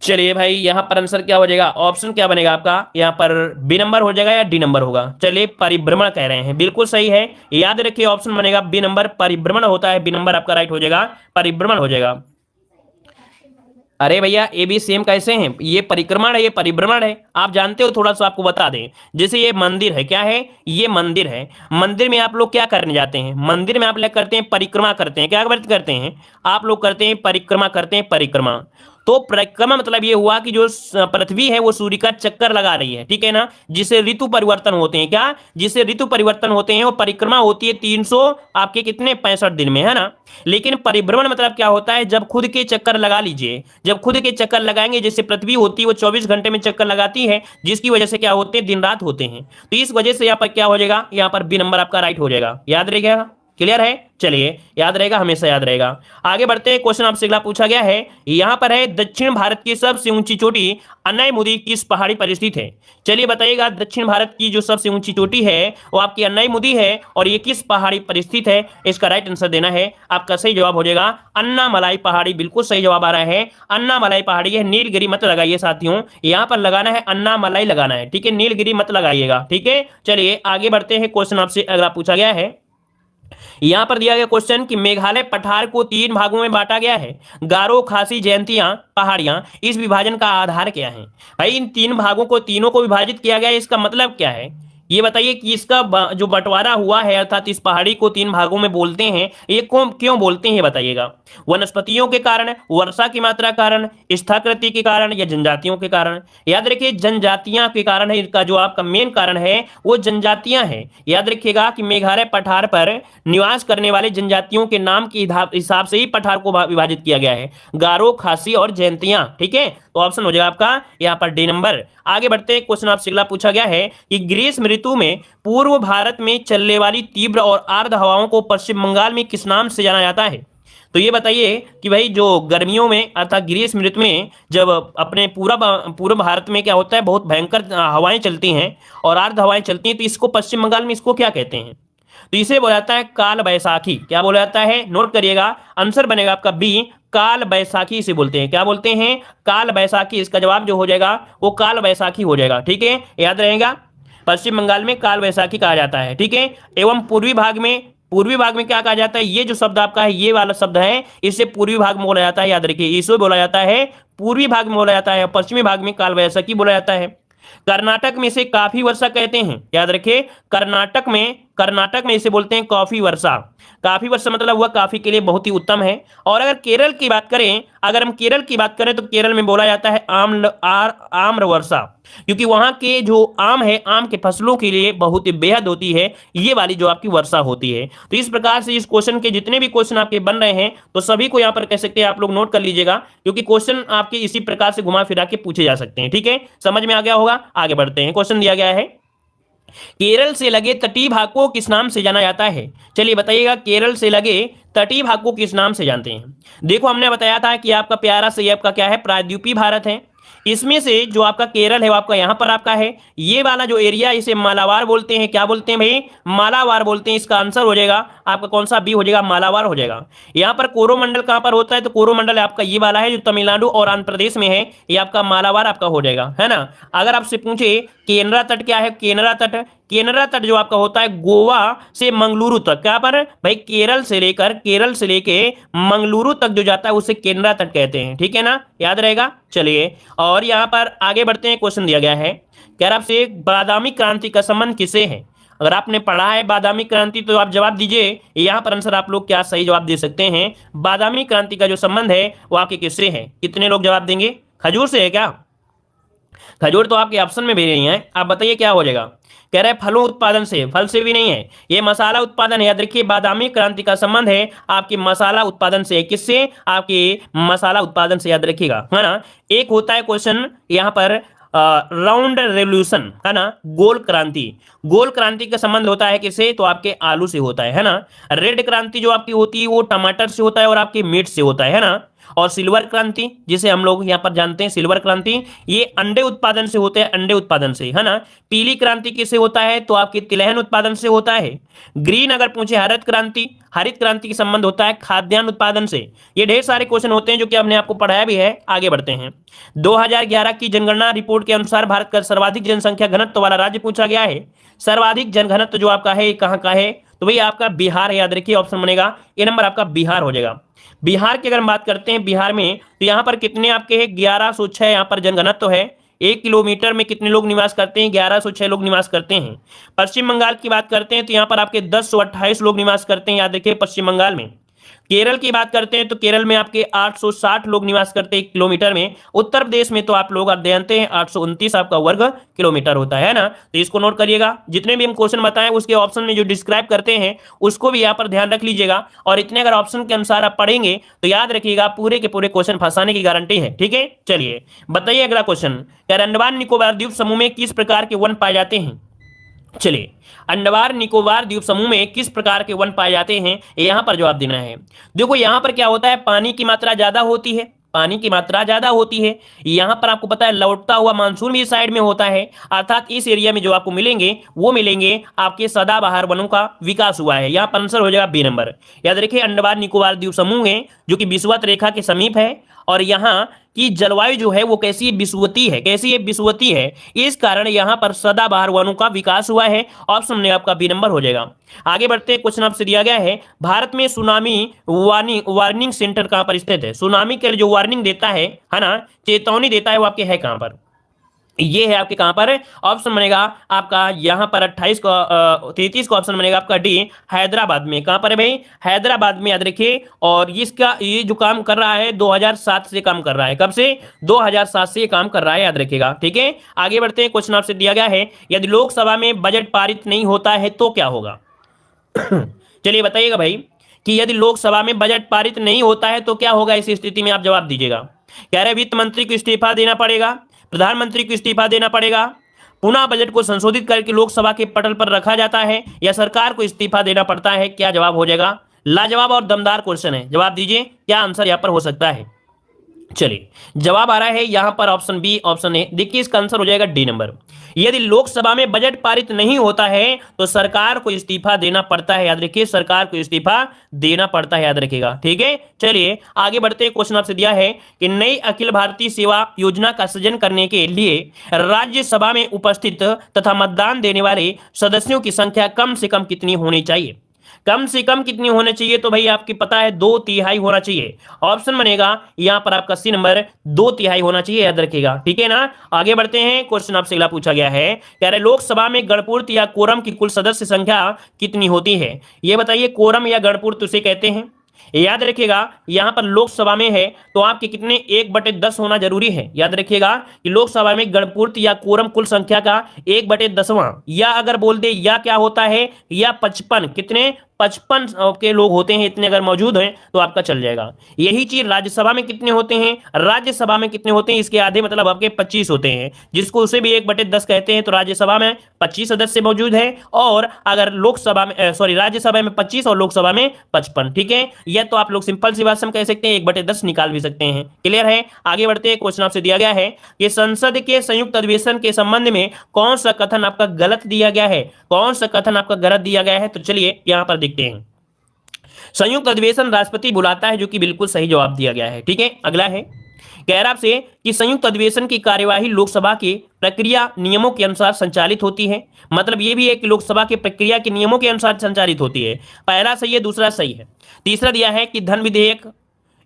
चलिए भाई यहाँ पर आंसर क्या हो जाएगा, ऑप्शन क्या बनेगा आपका, यहाँ पर बी नंबर हो जाएगा या डी नंबर होगा। चलिए परिभ्रमण कह रहे हैं, बिल्कुल सही है, याद रखिए ऑप्शन बनेगा बी नंबर, परिभ्रमण होता है, बी नंबर आपका राइट हो जाएगा, परिभ्रमण हो जाएगा। अरे भैया ए बी सेम कैसे हैं, ये परिक्रमण है ये परिभ्रमण है, आप जानते हो, थोड़ा सा आपको बता दें। जैसे ये मंदिर है, क्या है, ये मंदिर है, मंदिर में आप लोग क्या करने जाते हैं, मंदिर में आप लोग करते हैं परिक्रमा करते हैं, क्या करते हैं आप लोग करते हैं परिक्रमा करते हैं, परिक्रमा। तो परिक्रमा मतलब ये हुआ कि जो पृथ्वी है वो सूर्य का चक्कर लगा रही है, ठीक है ना, जिससे ऋतु परिवर्तन होते हैं, क्या, जिससे ऋतु परिवर्तन होते हैं, वो परिक्रमा होती है 300 आपके कितने 65 दिन में, है ना। लेकिन परिभ्रमण मतलब क्या होता है, जब खुद के चक्कर लगा लीजिए, जब खुद के चक्कर लगाएंगे, जैसे पृथ्वी होती है वो 24 घंटे में चक्कर लगाती है, जिसकी वजह से क्या होते हैं दिन रात होते हैं, तो इस वजह से यहाँ पर क्या हो जाएगा, यहाँ पर बी नंबर आपका राइट हो जाएगा, याद रहेगा, क्लियर है। चलिए याद रहेगा, हमेशा याद रहेगा। आगे बढ़ते हैं, क्वेश्चन आपसे अगला पूछा गया है, यहां पर है दक्षिण भारत की सबसे ऊंची चोटी अन्नाईमुदी किस पहाड़ी पर स्थित है। चलिए बताइएगा, दक्षिण भारत की जो सबसे ऊंची चोटी है वो आपकी अन्नाईमुदी है और ये किस पहाड़ी पर स्थित है, इसका राइट आंसर देना है। आपका सही जवाब हो जाएगा अन्नामलाई पहाड़ी, बिल्कुल सही जवाब आ रहा है, अन्नामलाई पहाड़ी है, नीलगिरी मत लगाइए साथियों, यहां पर लगाना है अन्नामलाई लगाना है, ठीक है, नीलगिरी मत लगाइएगा, ठीक है। चलिए आगे बढ़ते हैं, क्वेश्चन आपसे अगला पूछा गया है, यहां पर दिया गया क्वेश्चन कि मेघालय पठार को 3 भागों में बांटा गया है, गारो, खासी, जयंतियां, पहाड़ियां, इस विभाजन का आधार क्या है। भाई इन 3 भागों को तीनों को विभाजित किया गया है, इसका मतलब क्या है ये बताइए कि इसका जो बंटवारा हुआ है अर्थात इस पहाड़ी को 3 भागों में बोलते हैं, ये क्यों बोलते हैं बताइएगा। वनस्पतियों के कारण, वर्षा की मात्रा कारण, स्थाकृति के कारण या जनजातियों के कारण। याद रखिए जनजातियां के कारण है, इसका जो आपका मेन कारण है वो जनजातियां हैं। याद रखिएगा कि मेघालय पठार पर निवास करने वाले जनजातियों के नाम के हिसाब से ही पठार को विभाजित किया गया है, गारो, खासी और जयंतियां, ठीक है। तो ऑप्शन हो जाएगा आपका यहाँ पर डी नंबर। आगे बढ़ते हैं, क्वेश्चन आपसे अगला पूछा गया है कि ग्रीष्म ऋतु में पूर्व भारत में चलने वाली तीव्र और आर्द्र हवाओं को पश्चिम बंगाल में किस नाम से जाना जाता है। तो ये बताइए कि भाई जो गर्मियों में अर्थात ग्रीष्म ऋतु में जब अपने पूर्व भारत में क्या होता है, बहुत भयंकर हवाएं चलती हैं और आर्द्र हवाएं चलती हैं, तो इसको पश्चिम बंगाल में इसको क्या कहते हैं? तो इसे बोला जाता है काल बैसाखी। क्या बोला जाता है? नोट करिएगा, आंसर बनेगा आपका बी, काल बैसाखी इसे बोलते हैं। क्या बोलते हैं? काल बैसाखी। इसका जवाब जो हो जाएगा वो काल बैसाखी हो जाएगा। ठीक है, याद रहेगा, पश्चिम बंगाल में काल बैसाखी कहा जाता है। ठीक है, एवं पूर्वी भाग में क्या कहा जाता है? ये जो शब्द आपका है, ये वाला शब्द है, इसे पूर्वी भाग में बोला जाता है। याद रखिए, इसे बोला जाता है पूर्वी भाग में बोला जाता है, पश्चिमी भाग में काल बैसाखी बोला जाता है। कर्नाटक में इसे काफी वर्षा कहते हैं। याद रखिए, कर्नाटक में इसे बोलते हैं काफी वर्षा। काफी वर्षा मतलब हुआ काफी के लिए बहुत ही उत्तम है। और अगर केरल की बात करें, अगर हम केरल की बात करें तो केरल में बोला जाता है आम्र वर्षा, क्योंकि वहां के जो आम है, आम के फसलों के लिए बहुत ही बेहद होती है ये वाली जो आपकी वर्षा होती है। तो इस प्रकार से इस क्वेश्चन के जितने भी क्वेश्चन आपके बन रहे हैं तो सभी को यहां पर कह सकते हैं आप लोग नोट कर लीजिएगा, क्योंकि क्वेश्चन आपके इसी प्रकार से घुमा फिरा के पूछे जा सकते हैं। ठीक है, समझ में आ गया होगा। आगे बढ़ते हैं, क्वेश्चन दिया गया है, केरल से लगे तटीय भाग को किस नाम से जाना जाता है? चलिए बताइएगा, केरल से लगे तटीय भाग को किस नाम से जानते हैं? देखो, हमने बताया था कि आपका प्यारा से आपका क्या है, प्रायद्वीपीय भारत है। इसमें से जो आपका केरल है वो आपका यहां पर आपका है, ये वाला जो एरिया, इसे मालाबार बोलते हैं। क्या बोलते हैं भाई? मालाबार बोलते हैं। इसका आंसर हो जाएगा आपका कौन सा? बी हो जाएगा, मालाबार हो जाएगा। यहां पर कोरोमंडल कहां पर होता है? तो कोरोमंडल आपका ये वाला है जो तमिलनाडु और आंध्र प्रदेश में है, ये आपका मालाबार आपका हो जाएगा, है ना। अगर आपसे पूछे केनरा तट क्या है? केनरा तट जो आपका होता है गोवा से मंगलुरु तक, क्या पर भाई? केरल से लेके मंगलुरु तक जो जाता है उसे केनरा तट कहते हैं। ठीक है ना, याद रहेगा। चलिए, और यहां पर आगे बढ़ते हैं, क्वेश्चन दिया गया है, कह रहा आपसे बादामी क्रांति का संबंध किससे है? अगर आपने पढ़ा है बादामी क्रांति तो आप जवाब दीजिए। यहां पर आंसर आप लोग क्या सही जवाब दे सकते हैं? बादामी क्रांति का जो संबंध है वो आपके किससे है? कितने लोग जवाब देंगे? खजूर से है क्या? खजूर तो आपके ऑप्शन में भी नहीं है। आप बताइए क्या हो जाएगा? कह रहे हैं फलों उत्पादन से। फल से भी नहीं है, ये मसाला उत्पादन है। याद रखिए, बादामी क्रांति का संबंध है आपके मसाला उत्पादन से। किससे? आपके मसाला उत्पादन से, याद रखिएगा, है ना। एक होता है क्वेश्चन यहाँ पर राउंड रेवोल्यूशन, है ना, गोल क्रांति का संबंध होता है किससे? तो आपके आलू से होता है ना। रेड क्रांति जो आपकी होती है वो टमाटर से होता है और आपके मीट से होता है ना। और सिल्वर क्रांति जिसे हम लोग यहाँ पर जानते हैं, सिल्वर क्रांति, ये अंडे उत्पादन से होते हैं, अंडे उत्पादन से, है ना। पीली क्रांति किससे होता है? तो आपके तिलहन उत्पादन से होता है। ग्रीन अगर पूछे हरित क्रांति का संबंध होता है खाद्यान्न उत्पादन से। ये ढेर सारे क्वेश्चन होते हैं जो कि हमने आपको पढ़ाया भी है। आगे बढ़ते हैं, 2011 की जनगणना रिपोर्ट के अनुसार भारत का सर्वाधिक जनसंख्या घनत्व वाला राज्य पूछा गया है। सर्वाधिक जनघनत्व जो आपका है कहाँ का है? तो भाई आपका बिहार है। याद रखिए, ऑप्शन बनेगा ए नंबर आपका बिहार हो जाएगा। बिहार की अगर हम बात करते हैं बिहार में, तो यहाँ पर कितने आपके हैं? 1106 यहाँ पर जनघनत्व है। 1 किलोमीटर में कितने लोग निवास करते हैं? 1106 लोग निवास करते हैं। पश्चिम बंगाल की बात करते हैं तो यहाँ पर आपके 1028 लोग निवास करते हैं। याद रखिए, पश्चिम बंगाल में। केरल की बात करते हैं तो केरल में आपके 860 लोग निवास करते हैं 1 किलोमीटर में। उत्तर प्रदेश में तो आप लोग आप जानते हैं 829 आपका वर्ग किलोमीटर होता है ना। तो इसको नोट करिएगा। जितने भी हम क्वेश्चन बताएं उसके ऑप्शन में जो डिस्क्राइब करते हैं उसको भी यहाँ पर ध्यान रख लीजिएगा। और इतने अगर ऑप्शन के अनुसार आप पढ़ेंगे तो याद रखिएगा पूरे के पूरे क्वेश्चन फंसाने की गारंटी है। ठीक है, चलिए बताइए अगला क्वेश्चन। अंडमान निकोबार द्वीप समूह में किस प्रकार के वन पाए जाते हैं? चलिए, अंडमान निकोबार द्वीप समूह में किस प्रकार के वन पाए जाते हैं, यहां पर जवाब देना है। देखो, यहां पर क्या होता है, पानी की मात्रा ज्यादा होती है। यहां पर आपको पता है लौटता हुआ मानसून भी इस साइड में होता है, अर्थात इस एरिया में जो आपको मिलेंगे वो मिलेंगे आपके सदाबहार वनों का विकास हुआ है। यहां पर आंसर हो जाएगा बी नंबर। याद रखिए, अंडमान निकोबार द्वीप समूह है जो कि विषुवत रेखा के समीप है और यहाँ की जलवायु जो है वो कैसी विषुवती है। इस कारण यहाँ पर सदाबहार वनों का विकास हुआ है। ऑप्शन में आपका बी नंबर हो जाएगा। आगे बढ़ते हैं, क्वेश्चन आपसे दिया गया है, भारत में सुनामी वार्निंग सेंटर कहां पर स्थित है? सुनामी के लिए जो वार्निंग देता है ना, चेतावनी देता है, वो आपके है कहां पर? ये है आपके कहां पर? ऑप्शन बनेगा आपका यहां पर 28 का 33 का ऑप्शन बनेगा आपका डी, हैदराबाद में। कहां पर है भाई? हैदराबाद में, याद रखिए। और इसका ये जो काम कर रहा है 2007 से काम कर रहा है। कब से? 2007 से ये काम कर रहा है, याद रखिएगा। ठीक है, आगे बढ़ते हैं, क्वेश्चन आपसे दिया गया है, यदि लोकसभा में बजट पारित नहीं होता है तो क्या होगा? चलिए बताइएगा भाई कि यदि लोकसभा में बजट पारित नहीं होता है तो क्या होगा? इस स्थिति में आप जवाब दीजिएगा। कह रहे वित्त मंत्री को इस्तीफा देना पड़ेगा, प्रधानमंत्री को इस्तीफा देना पड़ेगा, पुनः बजट को संशोधित करके लोकसभा के पटल पर रखा जाता है, या सरकार को इस्तीफा देना पड़ता है। क्या जवाब हो जाएगा? लाजवाब और दमदार क्वेश्चन है, जवाब दीजिए क्या आंसर यहाँ पर हो सकता है। चलिए जवाब आ रहा है यहां पर ऑप्शन बी ऑप्शन ए। देखिए इसका आंसर हो जाएगा डी नंबर। यदि लोकसभा में बजट पारित नहीं होता है तो सरकार को इस्तीफा देना पड़ता है। याद रखिए सरकार को इस्तीफा देना पड़ता है, याद रखिएगा। ठीक है, चलिए आगे बढ़ते हैं। क्वेश्चन आपसे दिया है कि नई अखिल भारतीय सेवा योजना का सृजन करने के लिए राज्यसभा में उपस्थित तथा मतदान देने वाले सदस्यों की संख्या कम से कम कितनी होनी चाहिए। कम से कम कितनी होनी चाहिए, तो भाई आपकी पता है 2/3 होना चाहिए। ऑप्शन बनेगा यहां पर आपका सी नंबर 2/3 होना चाहिए, याद रखिएगा। ठीक है ना, आगे बढ़ते हैं। क्वेश्चन आपसे अगला पूछा गया है, कह रहे लोकसभा में गणपूर्त या कोरम की कुल सदस्य संख्या कितनी होती है। यह बताइए कोरम या गणपूर्त उसे कहते हैं। याद रखिएगा यहां पर लोकसभा में है तो आपके कितने 1/10 होना जरूरी है। याद रखिएगा कि लोकसभा में गणपूर्त या कोरम कुल संख्या का 1/10वां, या अगर बोल दे या क्या होता है या 55, कितने 55 के लोग होते हैं, इतने अगर मौजूद हैं तो आपका चल जाएगा। यही चीज राज्यसभा में कितने होते हैं, राज्यसभा में कितने होते हैं, इसके आधे मतलब आपके 25 होते हैं, जिसको उसे भी 1/10 कहते हैं। तो राज्यसभा में 25 सदस्य मौजूद है, और अगर लोकसभा में राज्यसभा में 25 और लोकसभा में 55। ठीक है, यह तो आप लोग सिंपल सी बात से हम कह सकते हैं 1/10 निकाल भी सकते हैं। क्लियर है, आगे बढ़ते हैं। क्वेश्चन आपसे दिया गया है कि संसद के संयुक्त अधिवेशन के संबंध में कौन सा कथन आपका गलत दिया गया है, कौन सा कथन आपका गलत दिया गया है। तो चलिए यहां पर देखते हैं। संयुक्त अधिवेशन राष्ट्रपति बुलाता है, जो कि बिल्कुल सही जवाब दिया गया है। ठीक है, अगला है कह रहा आपसे कि संयुक्त अधिवेशन की कार्यवाही लोकसभा के प्रक्रिया नियमों के अनुसार संचालित होती है। मतलब यह भी है कि लोकसभा की प्रक्रिया के नियमों के अनुसार संचालित होती है। पहला सही है, दूसरा सही है। तीसरा दिया है कि धन विधेयक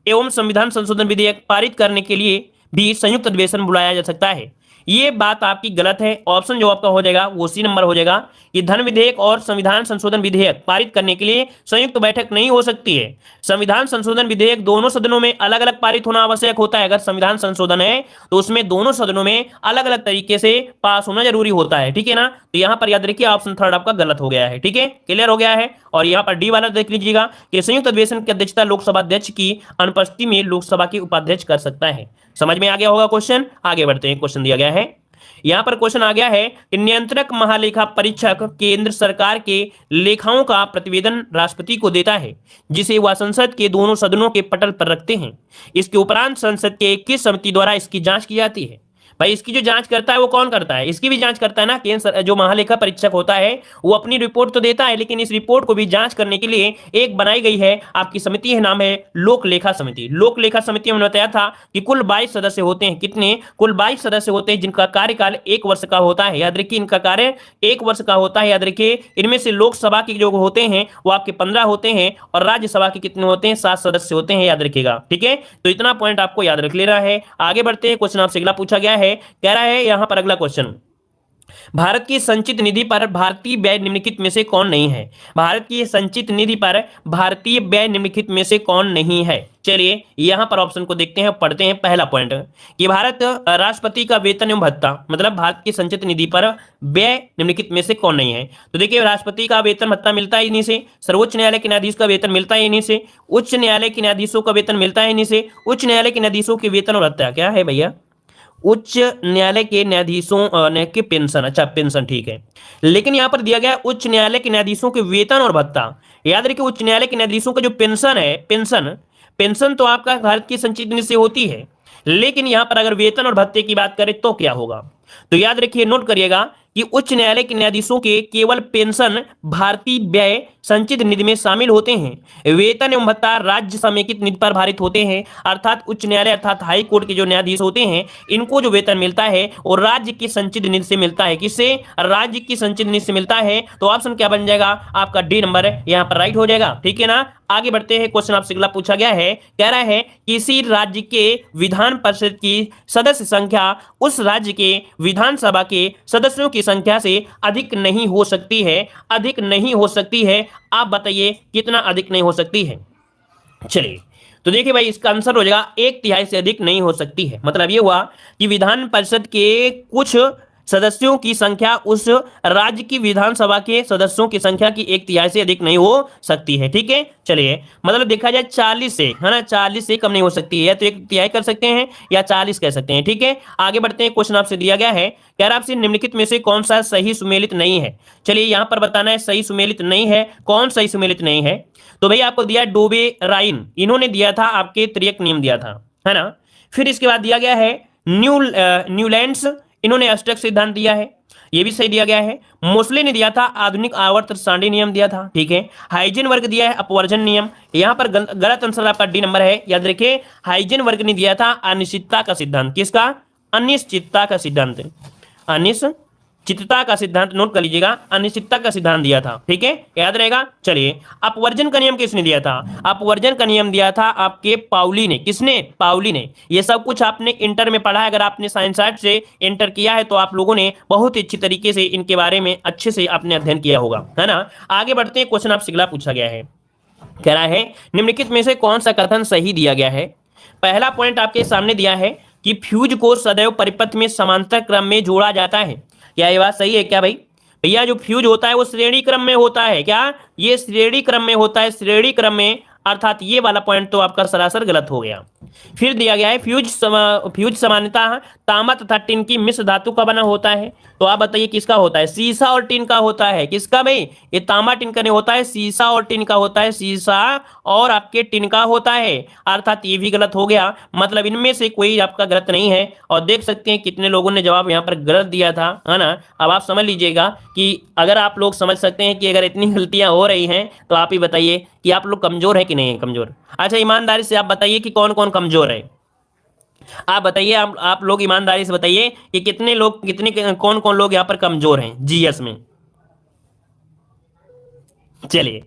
एवं संविधान संशोधन विधेयक पारित करने के लिए भी संयुक्त अधिवेशन बुलाया जा सकता है। ये बात आपकी गलत है। ऑप्शन जो आपका हो जाएगा वो सी नंबर हो जाएगा कि धन विधेयक और संविधान संशोधन विधेयक पारित करने के लिए संयुक्त बैठक नहीं हो सकती है। संविधान संशोधन विधेयक दोनों सदनों में अलग अलग पारित होना आवश्यक होता है। अगर संविधान संशोधन है तो उसमें दोनों सदनों में अलग अलग तरीके से पास होना जरूरी होता है। ठीक है ना, तो यहां पर याद रखिए ऑप्शन थर्ड आपका गलत हो गया है। ठीक है, क्लियर हो गया है। और यहां पर डी वाला देख लीजिएगा कि संयुक्त अधिवेशन की अध्यक्षता लोकसभा अध्यक्ष की अनुपस्थिति में लोकसभा के उपाध्यक्ष कर सकता है। समझ में आ गया होगा क्वेश्चन। आगे बढ़ते हैं। क्वेश्चन दिया गया है, यहां पर क्वेश्चन आ गया है कि नियंत्रक महालेखा परीक्षक केंद्र सरकार के लेखाओं का प्रतिवेदन राष्ट्रपति को देता है, जिसे वह संसद के दोनों सदनों के पटल पर रखते हैं। इसके उपरांत संसद के किस समिति द्वारा इसकी जांच की जाती है। भाई इसकी जो जांच करता है वो कौन करता है, इसकी भी जांच करता है ना केंद्र जो महालेखा परीक्षक होता है वो अपनी रिपोर्ट तो देता है, लेकिन इस रिपोर्ट को भी जांच करने के लिए एक बनाई गई है आपकी समिति है, नाम है लोक लेखा समिति। लोक लेखा समिति में बताया था कि कुल 22 सदस्य होते हैं। कितने, कुल 22 सदस्य होते हैं, जिनका कार्यकाल 1 वर्ष का होता है। याद रखिए इनका कार्य 1 वर्ष का होता है। याद रखिए इनमें से लोकसभा के जो होते हैं वो आपके 15 होते हैं, और राज्यसभा के कितने होते हैं, 7 सदस्य होते हैं। याद रखिएगा, ठीक है, तो इतना पॉइंट आपको याद रख लेना है। आगे बढ़ते हैं। क्वेश्चन आपसे अगला पूछा गया है, कह रहा है यहां पर अगला क्वेश्चन, भारत की संचित निधि पर भारतीय व्यय निम्नलिखित में से कौन नहीं है। भारत की संचित निधि पर भारतीय व्यय निम्नलिखित में से कौन नहीं है। चलिए यहां पर ऑप्शन को देखते हैं, पढ़ते हैं। पहला पॉइंट कि भारत राष्ट्रपति का वेतन एवं भत्ता, मतलब भारत की संचित निधि पर व्यय निम्नलिखित में से कौन नहीं है। तो देखिए राष्ट्रपति का वेतन भत्ता मिलता है इन्हीं से, सर्वोच्च न्यायालय के न्यायाधीश का वेतन मिलता है इन्हीं से, उच्च न्यायालय के न्यायाधीशों का वेतन मिलता है इन्हीं से। उच्च न्यायालय के न्यायाधीशों के वेतन और भत्ता क्या है भैया, उच्च न्यायालय के न्यायाधीशों ने की पेंशन, अच्छा पेंशन ठीक है, लेकिन यहां पर दिया गया उच्च न्यायालय के न्यायाधीशों के वेतन और भत्ता। याद रखिए उच्च न्यायालय के न्यायाधीशों का जो पेंशन है, पेंशन तो आपका भारत की संचित निधि से होती है, लेकिन यहां पर अगर वेतन और भत्ते की बात करें तो क्या होगा। तो याद रखिए, नोट करिएगा कि उच्च न्यायालय के न्यायाधीशों के केवल पेंशन भारतीय व्यय संचित निधि में शामिल होते हैं। वेतन एवं भत्ता राज्य समेकित निधि पर भारित होते हैं, अर्थात उच्च न्यायालय अर्थात हाई कोर्ट के जो न्यायाधीश होते हैं इनको जो वेतन मिलता है वो राज्य की संचित निधि से मिलता है। किससे, राज्य की संचित निधि से मिलता है। तो ऑप्शन क्या बन जाएगा आपका, डी नंबर यहाँ पर राइट हो जाएगा। ठीक है ना, आगे बढ़ते हैं। क्वेश्चन आपसे अगला पूछा गया है, कह रहा है किसी राज्य के विधान परिषद की सदस्य संख्या उस राज्य के विधानसभा के सदस्यों की संख्या से अधिक नहीं हो सकती है। अधिक नहीं हो सकती है, आप बताइए कितना अधिक नहीं हो सकती है। चलिए तो देखिए भाई इसका आंसर हो जाएगा 1/3 से अधिक नहीं हो सकती है। मतलब ये हुआ कि विधान परिषद के कुछ सदस्यों की संख्या उस राज्य की विधानसभा के सदस्यों की संख्या की 1/3 से अधिक नहीं हो सकती है। ठीक है, चलिए मतलब देखा जाए 40 से, है ना, 40 से कम नहीं हो सकती है, या तो 1/3 कर सकते हैं या 40 कह सकते हैं। ठीक है, आगे बढ़ते हैं। क्वेश्चन आपसे दिया गया है, कह रहा आपसे निम्नलिखित में से कौन सा सही सुमेलित नहीं है। चलिए यहां पर बताना है सही सुमेलित नहीं है, कौन सही सुमेलित नहीं है। तो भाई आपको दिया डोबेराइन, इन्होंने दिया था आपके त्रियक नियम दिया था, है ना। फिर इसके बाद दिया गया है न्यूलैंड्स, इन्होंने अष्टक सिद्धांत दिया है, ये भी सही दिया गया है। मोस्ले ने दिया था आधुनिक आवर्त सारणी नियम दिया था, ठीक है। हाइजेनबर्ग दिया है अपवर्जन नियम, यहां पर गलत आंसर आपका डी नंबर है, याद रखिए। हाइजेनबर्ग ने दिया था अनिश्चितता का सिद्धांत, किसका? अनिश्चितता का सिद्धांत, अनिश्चितता का सिद्धांत नोट कर लीजिएगा, अनिश्चितता का सिद्धांत दिया था, ठीक है, याद रहेगा। चलिए, अपवर्जन का नियम किसने दिया था? अपवर्जन का नियम दिया था आपके पाउली ने, किसने? पाउली ने। ये सब कुछ आपने इंटर में पढ़ा है, अगर आपने साइंस आर्ट से इंटर किया है तो आप लोगों ने बहुत ही अच्छी तरीके से इनके बारे में अच्छे से आपने अध्ययन किया होगा, है ना। आगे बढ़ते हैं, क्वेश्चन आपसे अगला पूछा गया है, कह रहा है निम्नलिखित में से कौन सा कथन सही दिया गया है? पहला पॉइंट आपके सामने दिया है कि फ्यूज को सदैव परिपथ में समांतर क्रम में जोड़ा जाता है। क्या ये बात सही है क्या भाई? भैया जो फ्यूज होता है वो श्रेणी क्रम में होता है, क्या ये श्रेणी क्रम में होता है? श्रेणी क्रम में, अर्थात ये वाला पॉइंट तो आपका सरासर गलत हो गया। फिर दिया गया है फ्यूज सामान्यतः तांबा तथा टिन की मिश्र धातु का बना होता है, तो आप बताइए किसका होता है? सीसा और टिन का होता है। किसका भाई? ये तांबा टिन का नहीं होता है, सीसा और टिन का होता है, सीसा और आपके टिन का होता है, अर्थात ये भी गलत हो गया। मतलब इनमें से कोई आपका गलत नहीं है। और देख सकते हैं कितने लोगों ने जवाब यहाँ पर गलत दिया था, है ना। अब आप समझ लीजिएगा कि अगर आप लोग समझ सकते हैं कि अगर इतनी गलतियां हो रही हैं तो आप ही बताइए कि आप लोग कमजोर है कि नहीं है कमजोर। अच्छा, ईमानदारी से आप बताइए कि कौन कौन कमजोर है। आप बताइए, आप लोग ईमानदारी से बताइए कि कितने लोग, कौन कौन लोग यहाँ पर कमजोर हैं जीएस में। चलिए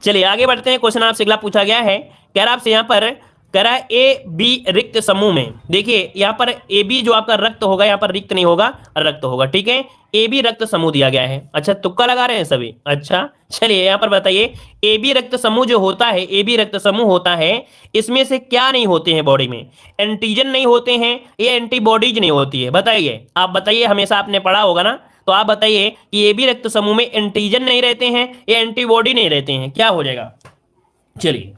चलिए आगे बढ़ते हैं। क्वेश्चन आपसे अगला पूछा गया है, कह रहा आपसे यहाँ पर कह रहा है ए बी रिक्त समूह में, देखिए यहाँ पर ए बी जो आपका रक्त होगा, यहाँ पर रिक्त नहीं होगा, रक्त होगा, ठीक है। ए बी रक्त समूह दिया गया है। अच्छा, तुक्का लगा रहे हैं सभी? अच्छा, चलिए यहाँ पर बताइए, ए बी रक्त समूह जो होता है, ए बी रक्त समूह होता है, इसमें से क्या नहीं होते हैं बॉडी में? एंटीजन नहीं होते हैं, ये एंटीबॉडीज नहीं होती है। बताइए, आप बताइए, हमेशा आपने पढ़ा होगा ना, तो आप बताइए कि ए बी रक्त समूह में एंटीजन नहीं रहते हैं, ये एंटीबॉडी नहीं रहते हैं, क्या हो जाएगा? चलिए,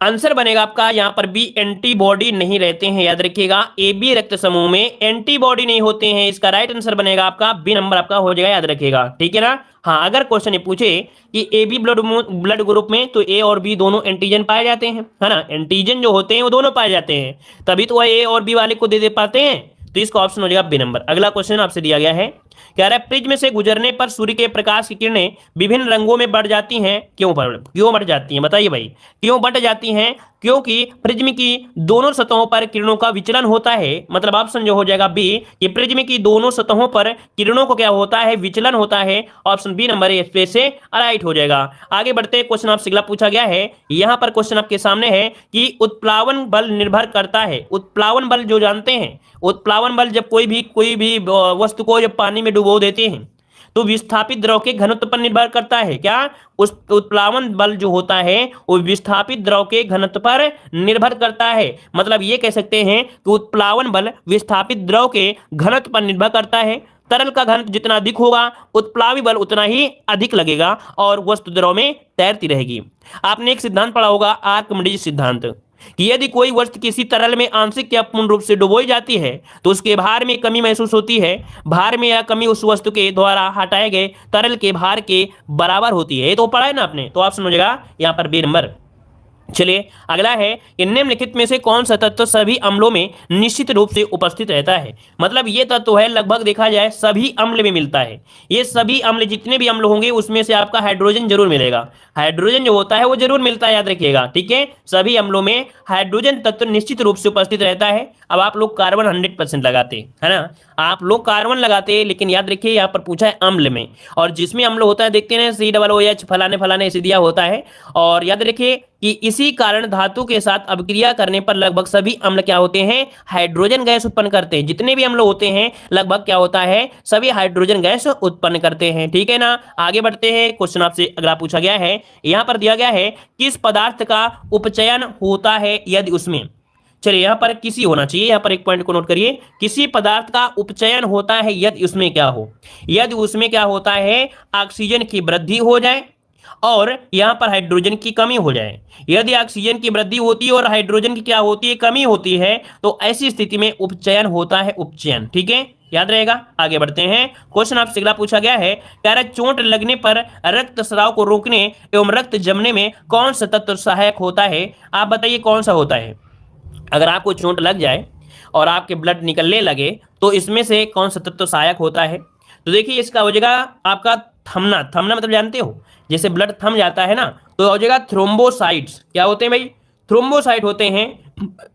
आंसर बनेगा आपका यहाँ पर बी, एंटीबॉडी नहीं रहते हैं, याद रखिएगा। ए बी रक्त समूह में एंटीबॉडी नहीं होते हैं, इसका राइट आंसर बनेगा आपका बी नंबर आपका हो जाएगा, याद रखिएगा, ठीक है ना। हाँ, अगर क्वेश्चन ये पूछे कि ए बी ब्लड ग्रुप में तो ए और बी दोनों एंटीजन पाए जाते हैं, है ना। एंटीजन जो होते हैं वो दोनों पाए जाते हैं, तभी तो ए और बी वाले को दे पाते हैं, तो इसका ऑप्शन हो जाएगा बी नंबर। अगला क्वेश्चन आपसे दिया गया है, कह रहा है प्रिज्म से गुजरने पर सूर्य के प्रकाश की किरणें विभिन्न रंगों में बढ़ जाती हैं, क्यों बढ़ जाती हैं? बताइए भाई, क्यों बढ़ जाती हैं? क्योंकि प्रिज्म की दोनों सतहों पर किरणों का विचलन होता है। मतलब ऑप्शन जो हो जाएगा बी, कि प्रिज्म की दोनों सतहों पर किरणों को क्या होता है? विचलन होता है। ऑप्शन बी नंबर इस पे से राइट हो जाएगा। आगे बढ़ते हैं, क्वेश्चन आपसे अगला पूछा गया है, यहां पर क्वेश्चन आपके सामने है कि उत्प्लावन बल निर्भर करता है। उत्प्लावन बल जो जानते हैं, उत्प्लावन बल जब कोई भी वस्तु को जब पानी में डुबो देते हैं तो विस्थापित द्रव के घनत्व पर निर्भर करता है। क्या? उस उत्प्लावन बल जो होता है वो विस्थापित द्रव के घनत्व पर निर्भर करता है। मतलब ये कह सकते हैं कि उत्प्लावन बल विस्थापित द्रव के घनत्व पर निर्भर करता है। तरल का घनत्व जितना अधिक होगा, उत्प्लावी बल उतना ही अधिक लगेगा और वस्तु द्रव में तैरती रहेगी। आपने एक सिद्धांत पढ़ा होगा, आर्किमिडीज सिद्धांत, कि यदि कोई वस्तु किसी तरल में आंशिक या पूर्ण रूप से डुबोई जाती है तो उसके भार में कमी महसूस होती है। भार में यह कमी उस वस्तु के द्वारा हटाए गए तरल के भार के बराबर होती है। ये तो पढ़ा है ना आपने, तो ऑप्शन हो जाएगा यहाँ पर बी नंबर। चलिए अगला है कि निम्नलिखित में से कौन सा तत्व सभी अम्लों में निश्चित रूप से उपस्थित रहता है। मतलब ये तत्व है, लगभग देखा जाए सभी अम्ल में मिलता है। ये सभी अम्ल, जितने भी अम्ल होंगे उसमें से आपका हाइड्रोजन जरूर मिलेगा। हाइड्रोजन जो होता है वो जरूर मिलता है, याद रखिएगा, ठीक है। सभी अम्लों में हाइड्रोजन तत्व निश्चित रूप से उपस्थित रहता है। अब आप लोग कार्बन 100% लगाते है ना, आप लोग कार्बन लगाते, लेकिन याद रखिए यहाँ पर पूछा है अम्ल में, और जिसमें अम्ल होता है देखते हैं COOH फलाने फलाने ऐसे दिया होता है। और याद रखिए कि इसी कारण धातु के साथ अभिक्रिया करने पर लगभग सभी अम्ल क्या होते हैं? हाइड्रोजन गैस उत्पन्न करते हैं। जितने भी अम्ल होते हैं लगभग क्या होता है? सभी हाइड्रोजन गैस उत्पन्न करते हैं, ठीक है ना। आगे बढ़ते हैं, क्वेश्चन आपसे अगला पूछा गया है, यहां पर दिया गया है किस पदार्थ का उपचयन होता है यदि उसमें, चलिए यहां पर किसी होना चाहिए, यहां पर एक पॉइंट को नोट करिए, किसी पदार्थ का उपचयन होता है यदि उसमें क्या हो? यदि उसमें क्या होता है? ऑक्सीजन की वृद्धि हो जाए और यहां पर हाइड्रोजन की कमी हो जाए। यदि ऑक्सीजन की वृद्धि होती है और हाइड्रोजन की क्या होती है? कमी होती है, तो ऐसी स्थिति में उपचयन होता है, उपचयन, ठीक है। याद रहेगा। आगे बढ़ते हैं, क्वेश्चन आपसे अगला पूछा गया है, कह रहा है चोट लगने पर रक्त स्राव को रोकने एवं रक्त जमने में कौन सा तत्व सहायक होता है? आप बताइए कौन सा होता है। अगर आपको चोट लग जाए और आपके ब्लड निकलने लगे तो इसमें से कौन सा तत्व सहायक होता है? तो देखिए इसका हो जाएगा आपका थमना। थमना मतलब जानते हो, जैसे ब्लड थम जाता है ना, तो हो जाएगा थ्रोम्बोसाइट्स। क्या होते हैं भाई? थ्रोम्बोसाइट होते हैं।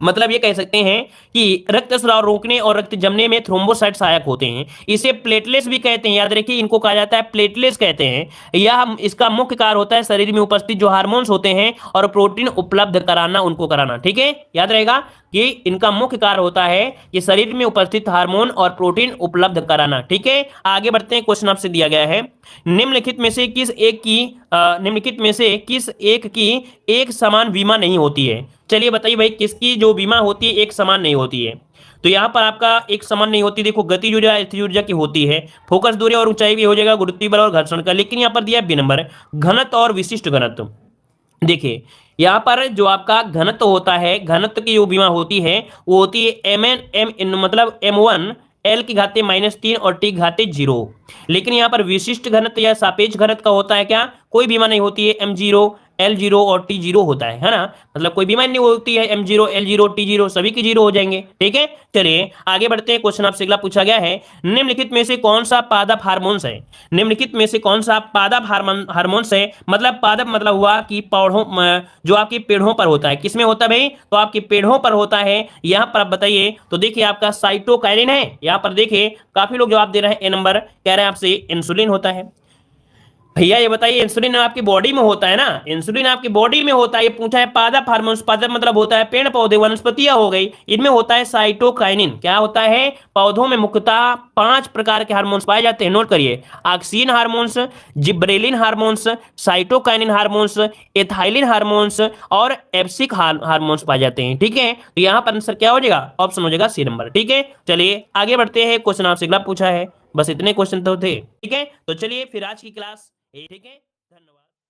मतलब ये कह सकते हैं कि रक्त स्राव रोकने और रक्त जमने में थ्रोम्बोसाइट सहायक होते हैं। इसे प्लेटलेट्स भी कहते हैं, याद रखिए इनको कहा जाता है प्लेटलेट्स कहते हैं। यह इसका मुख्य कार्य होता है शरीर में उपस्थित जो हार्मोन्स होते हैं और प्रोटीन उपलब्ध कराना, उनको कराना। ठीक है, याद रहेगा कि इनका मुख्य कार्य होता है कि शरीर में उपस्थित हार्मोन और प्रोटीन उपलब्ध कराना। ठीक है, आगे बढ़ते हैं, क्वेश्चन आपसे दिया गया है, निम्नलिखित में से किस एक की निम्नलिखित में से किस एक की एक समान बीमा नहीं होती है? चलिए बताइए भाई, किसकी जो बीमा होती है एक समान नहीं होती है? तो यहाँ पर आपका एक समान नहीं होती, देखो गतिज ऊर्जा स्थिर ऊर्जा की होती है, फोकस दूरी और ऊंचाई भी हो जाएगा, गुरुत्वीय बल और घर्षण का। लेकिन यहाँ पर दिया बी नंबर, घनत्व और विशिष्ट घनत्व। देखिए यहाँ पर जो आपका घनत्व होता है, घनत्व की जो बीमा होती है वो होती है एम एन एम इन मतलब m1 L की घाते -3 और T की घाते 0। लेकिन यहाँ पर विशिष्ट घनत्व या सापेक्ष घनत्व का होता है क्या? कोई बीमा नहीं होती है, m0 L0 और T0 होता है ना। मतलब कोई बीमा नहीं होती है, m0 L0 T0 सभी के 0 हो जाएंगे। ठीक है, चलिए आगे बढ़ते हैं, क्वेश्चन आपसे अगला पूछा गया है, निम्नलिखित में से कौन सा पादप हार्मोन्स है? निम्नलिखित में से कौन सा पादप हार्मोन्स है? मतलब पादप मतलब हुआ कि पौधों जो आपकी पेड़ों पर होता है। किसमें होता है भाई? तो आपके पेड़ों पर होता है। यहाँ पर आप बताइए, तो देखिए आपका साइटोकाइनिन है। यहाँ पर देखिए काफी लोग जवाब दे रहे हैं, ए नंबर कह रहे हैं आपसे इंसुलिन होता है। भैया ये बताइए, इंसुलिन आपकी बॉडी में होता है ना, इंसुलिन आपकी बॉडी में होता है। ये पूछा है पादप हार्मोन्स, पादप मतलब होता है पेड़ पौधे वनस्पतियां हो गई, इनमें होता है साइटोकाइनिन। क्या होता है? पौधों में मुख्यतः 5 प्रकार के हार्मोन्स पाए जाते हैं, नोट करिए, oxygen hormones, gibberellin hormones, cytokinin hormones, ethylene hormones और एब्सिक हार्मोन्स पाए जाते हैं। ठीक है, तो यहाँ पर आंसर क्या हो जाएगा? ऑप्शन हो जाएगा सी नंबर। ठीक है, चलिए आगे बढ़ते हैं, क्वेश्चन आपसे अगला पूछा है, बस इतने क्वेश्चन तो थे। ठीक है, तो चलिए फिर आज की क्लास ठीक है, धन्यवाद।